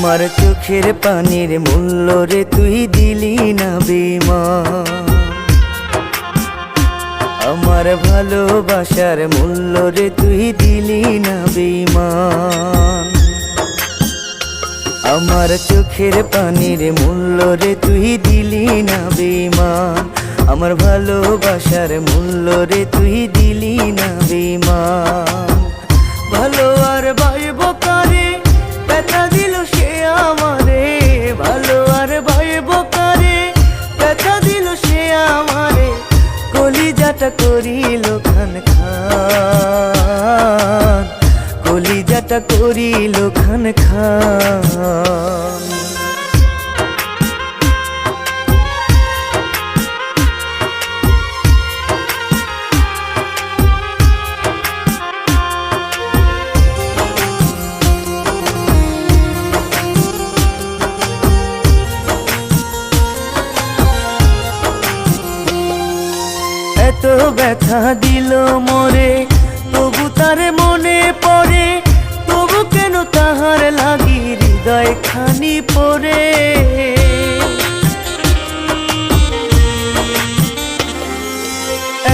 আমার চোখের পানির মূল্য রে তুই দিলি না বেঈমান। আমার ভালোবাসার মূল্য রে তুই দিলি না বেঈমান। আমার চোখের পানির মূল্য রে তুই দিলি না বেঈমান। আমার ভালোবাসার মূল্য রে তুই দিলি না বেঈমান। ভালো আর ভাইব কারে ব্যথা দিল সে আমারে, ভালো আর ভাইব কারে ব্যথা দিল সে আমারে। কলিজাটা করিল খান খান, কলিজাটা করিল খান খান। এত ব্যথা দিল মোরে তবু তারে মনে পড়ে, তবু কেন তাহার লাগি হৃদয় খানি পড়ে।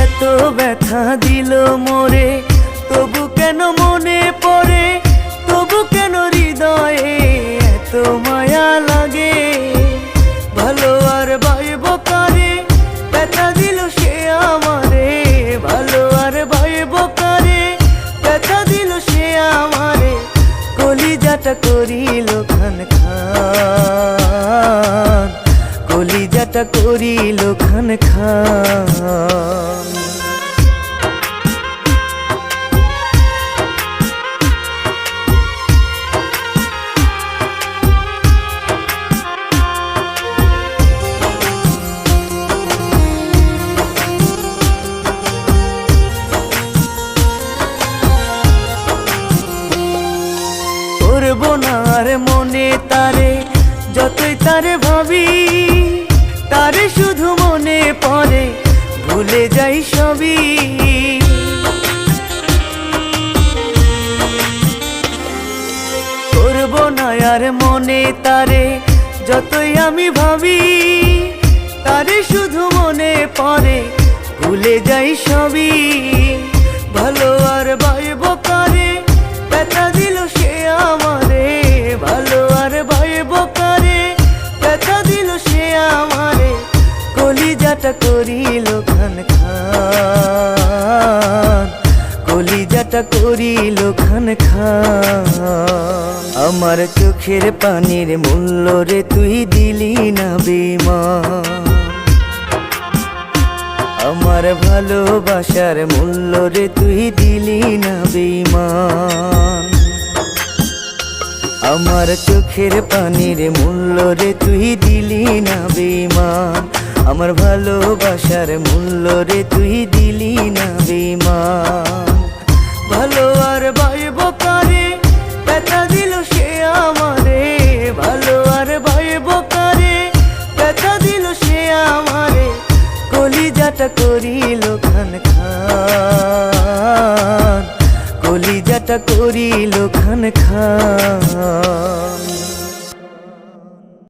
এত ব্যথা দিল মোরে তবু কেন মনে পড়ে, তবু কেন হৃদয়ে এত মায়া লাগে। ভালো আর ভাইব কারে ব্যথা দিল সে আমারে, ভালো আর ভাইব কারে ব্যথা দিল সে আমারে। কলিজাটা করিল খান খান, কলিজাটা করিল খান খান। করবো না আর মনে তারে যতই তারে ভাবি, তারে শুধু মনে পড়ে ভুলে যাই সবই। করবো না আর মনে তারে যতই আমি ভাবি, তারে শুধু মনে পড়ে ভুলে যাই সবই। ভালো আর ভাইব কারে ব্যথা দিল সে আমারে, ভালো আর ভাইব কারে ব্যথা দিল সে আমারে। কলিজাটা করিল খান খান, কলিজাটা করিল খান খান। আমার চোখের পানির মূল্য রে তুই দিলি না বেঈমান। আমার ভালোবাসার মূল্য রে তুই দিলি না বেঈমান। আমার চোখের পানির মূল্য রে তুই দিলি না বেঈমান। আমার ভালোবাসার মূল্য রে তুই দিলি না বেঈমান। ভালো আর ভাইব কারে ব্যথা দিল সে আমারে, ভালো আর ভাইব কারে ব্যথা দিল সে আমারে। কলিজাটা করিল খান খান, কলিজাটা করিল খান খান।